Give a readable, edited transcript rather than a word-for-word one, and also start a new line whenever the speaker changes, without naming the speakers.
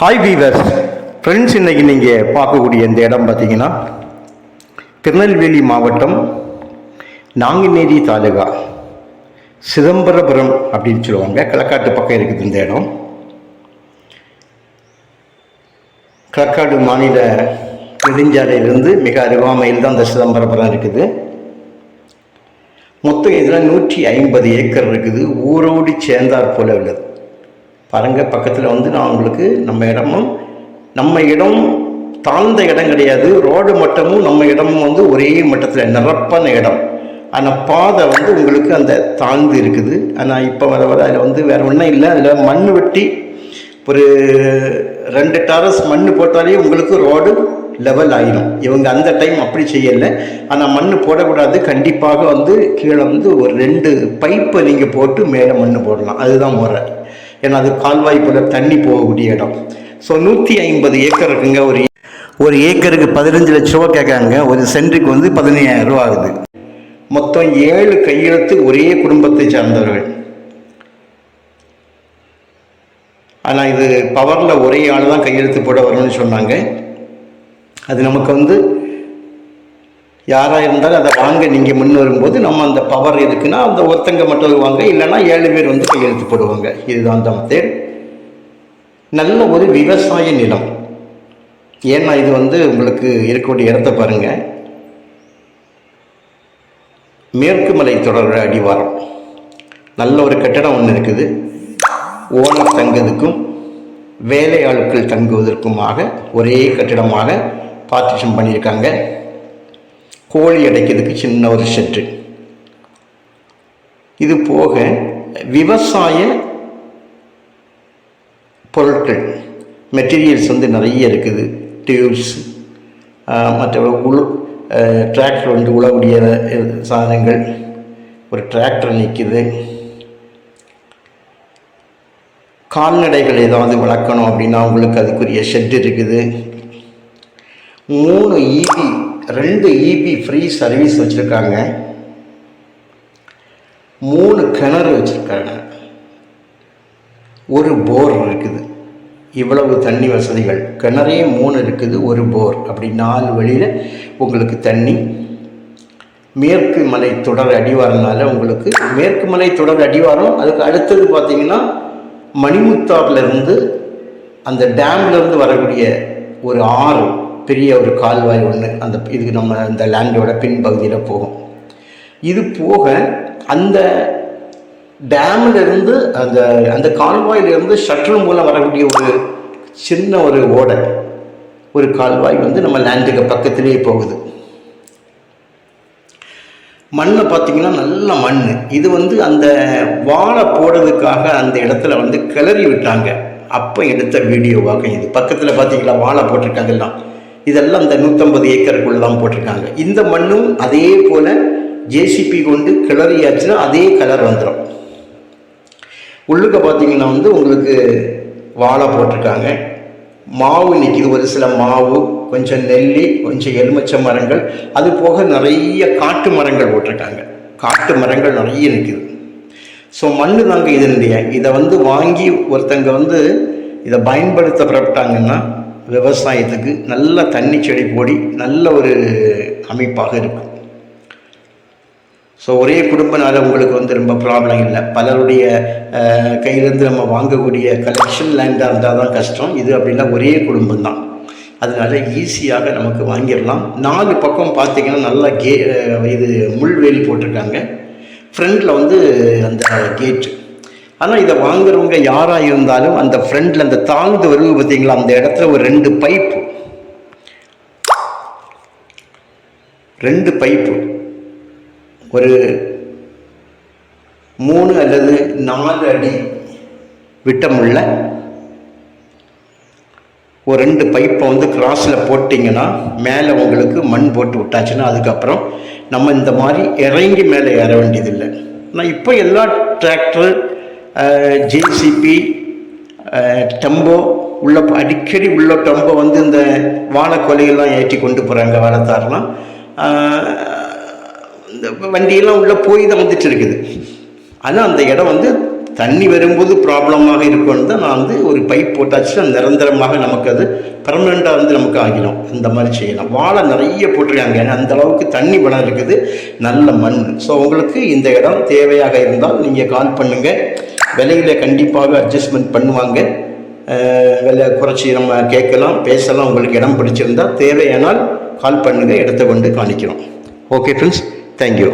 Hi viewers friends, இன்றைக்கி நீங்கள் பார்க்கக்கூடிய இந்த இடம் பார்த்தீங்கன்னா திருநெல்வேலி மாவட்டம் நாங்குநேரி தாலுகா சிதம்பரபுரம் அப்படின்னு சொல்லுவாங்க. களக்காட்டு பக்கம் இருக்குது இந்த இடம். களக்காடு மாநில நெடுஞ்சாலையிலிருந்து மிக அருகாமையில் தான் இந்த சிதம்பரபுரம் இருக்குது. மொத்தம் இதில் 150 ஏக்கர் இருக்குது. ஊரோடு சேர்ந்தார் போல உள்ளது பாருங்க. பக்கத்தில் நான் உங்களுக்கு நம்ம இடம் தாழ்ந்த இடம் கிடையாது. ரோடு மட்டமும் நம்ம இடமும் ஒரே மட்டத்தில் நிரப்பான இடம். ஆனால் பாதை உங்களுக்கு அந்த தாழ்ந்து இருக்குது. ஆனால் இப்போ வர அதில் வேறு ஒன்றும் இல்லை. அதில் மண் வெட்டி ஒரு 2 டாரஸ் மண் போட்டாலே உங்களுக்கு ரோடு லெவல் ஆகிடும். இவங்க அந்த டைம் அப்படி செய்யலை. ஆனால் மண் போடக்கூடாது. கண்டிப்பாக கீழே ஒரு 2 பைப்பை நீங்கள் போட்டு மேலே மண் போடலாம். அதுதான் முறை. ஏன்னா அது கால்வாய் போல தண்ணி போகக்கூடிய இடம். ஸோ 150 ஏக்கர் இருக்குங்க. ஒரு ஏக்கருக்கு 15 லட்ச ரூபா கேட்காங்க. ஒரு சென்ட்டுக்கு 15,000 ரூபா ஆகுது. மொத்தம் 7 கையெழுத்து ஒரே குடும்பத்தை சார்ந்தவர்கள். ஆனால் இது பவரில் ஒரே ஆள் தான் கையெழுத்து போட வரணும்னு சொன்னாங்க. அது நமக்கு யாராக இருந்தாலும் அதை வாங்க நீங்கள் முன் வரும்போது நம்ம அந்த பவர் எதுக்குன்னா அந்த ஒருத்தங்க மட்டும் வருவாங்க. இல்லைன்னா 7 பேர் கையெழுத்து போடுவாங்க. இதுதான் அந்த மெத்தட். நல்ல ஒரு விவசாய நிலம். ஏன்னா இது உங்களுக்கு இருக்கக்கூடிய இடத்த பாருங்கள். மேற்கு மலை தொடர் அடிவாரம். நல்ல ஒரு கட்டடம் ஒன்று இருக்குது. ஓனர் தங்குவதற்கும் வேலையாட்கள் தங்குவதற்குமாக ஒரே கட்டிடமாக பார்ட்டிஷன் பண்ணியிருக்காங்க. கோழி அடைக்கிறதுக்கு சின்ன ஒரு ஷெட்டு. இது போக விவசாய பொருட்கள் மெட்டீரியல்ஸ் நிறைய இருக்குது. டியூப்ஸ், மற்ற டிராக்டர் உழவுடைய சாதனங்கள். ஒரு டிராக்டர் நிற்குது. கால்நடைகள் ஏதாவது வளர்க்கணும் அப்படின்னா உங்களுக்கு அதுக்குரிய ஷெட் இருக்குது. 2 EB ஃப்ரீ சர்வீஸ் வச்சுருக்காங்க. 3 கிணறு வச்சுருக்காங்க. ஒரு போர் இருக்குது. இவ்வளவு தண்ணி வசதிகள். கிணறே 3 இருக்குது, ஒரு போர். அப்படி 4 வழியில் உங்களுக்கு தண்ணி. மேற்கு மலை தொடர் அடிவாரனால மேற்கு மலை தொடர் அடிவாரம். அதுக்கு அடுத்தது பார்த்தீங்கன்னா மணிமுத்தார்லேருந்து அந்த டேம்லேருந்து வரக்கூடிய ஒரு ஆறு, பெரிய ஒரு கால்வாய் ஒன்று இதுக்கு நம்ம அந்த லேண்டோட பின்பகுதியில் போகும். இது போக அந்த டேம்லேருந்து அந்த கால்வாயிலிருந்து ஷட்டர் மூலம் வரக்கூடிய ஒரு சின்ன ஒரு ஓடை, ஒரு கால்வாய் நம்ம லேண்டுக்கு பக்கத்திலேயே போகுது. மண்ணை பார்த்திங்கன்னா நல்ல மண். இது அந்த வாழை போடுறதுக்காக அந்த இடத்துல கிளறி விட்டாங்க. அப்போ எடுத்த வீடியோவாக இது. பக்கத்தில் பார்த்திங்களா வாழை போட்டிருக்காங்கல்லாம். இதெல்லாம் இந்த 150 ஏக்கருக்குள்ளதான் போட்டிருக்காங்க. இந்த மண்ணும் அதே போல் ஜேசிபி கொண்டு கிளறியாச்சுன்னா அதே கலர் வந்துடும். உள்ளுக்க பார்த்தீங்கன்னா உங்களுக்கு வாழை போட்டிருக்காங்க. மாவு நிற்கிது. ஒரு சில மாவு, கொஞ்சம் நெல்லி, கொஞ்சம் எலுமிச்சை மரங்கள், அது போக நிறைய காட்டு மரங்கள் போட்டிருக்காங்க. காட்டு மரங்கள் நிறைய நிற்கிது. ஸோ மண் தாங்க இதனுடைய. இதை வாங்கி ஒருத்தங்க இதை பயன்படுத்தப்பட்டாங்கன்னா விவசாயத்துக்கு நல்ல தண்ணி செடி போடி நல்ல ஒரு அமைப்பாக இருக்கும். ஸோ ஒரே குடும்பனால உங்களுக்கு ரொம்ப ப்ராப்ளம் இல்லை. பலருடைய கையிலேருந்து நம்ம வாங்கக்கூடிய கலெக்ஷன் லேண்டாக இருந்தால் தான் கஷ்டம். இது அப்படின்னா ஒரே குடும்பம் தான். அதனால ஈஸியாக நமக்கு வாங்கிடலாம். 4 பக்கம் பார்த்திங்கன்னா நல்லா இது முள்வேலி போட்டிருக்காங்க. ஃப்ரண்டில் அந்த கேட்டு. ஆனால் இதை வாங்குறவங்க யாராக இருந்தாலும் அந்த ஃப்ரண்டில் அந்த தாழ்ந்து வருவது பார்த்தீங்களா, அந்த இடத்துல ஒரு 2 பைப்பு ஒரு 3 அல்லது 4 அடி விட்டமுள்ள ஒரு 2 பைப்பை கிராஸில் போட்டிங்கன்னா மேலே உங்களுக்கு மண் போட்டு விட்டாச்சுன்னா அதுக்கப்புறம் நம்ம இந்த மாதிரி இறங்கி மேலே ஏற வேண்டியதில்லை. ஆனால் இப்போ எல்லா டிராக்டர், ஜேசிபி, டெம்போ அடிக்கடி உள்ள டெம்போ இந்த வாழைக்கொலையெல்லாம் ஏற்றி கொண்டு போகிறாங்க. வாழைத்தாரெலாம் இந்த வண்டியெல்லாம் உள்ளே போய் தான் வந்துட்டு இருக்குது. ஆனால் அந்த இடம் தண்ணி வரும்போது ப்ராப்ளமாக இருக்கும்னு தான் நான் வந்து ஒரு பைப் போட்டாச்சுன்னா நிரந்தரமாக நமக்கு அது பர்மனெண்ட்டாக வந்து நமக்கு ஆகிடும். அந்த மாதிரி செய்யலாம். வாழை நிறைய போட்டிருக்காங்க, ஏன்னா அந்த அளவுக்கு தண்ணி வளம் இருக்குது, நல்ல மண். ஸோ உங்களுக்கு இந்த இடம் தேவையாக இருந்தால் நீங்கள் கால் பண்ணுங்கள். விலையில கண்டிப்பாக அட்ஜஸ்ட்மெண்ட் பண்ணுவாங்க. விலை குறைச்சி நம்ம கேட்கலாம், பேசலாம். உங்களுக்கு இடம் பிடிச்சிருந்தால் தேவையானால் கால் பண்ணுங்கள், இடத்த கொண்டு காணிக்கிறோம். Okay friends, thank you.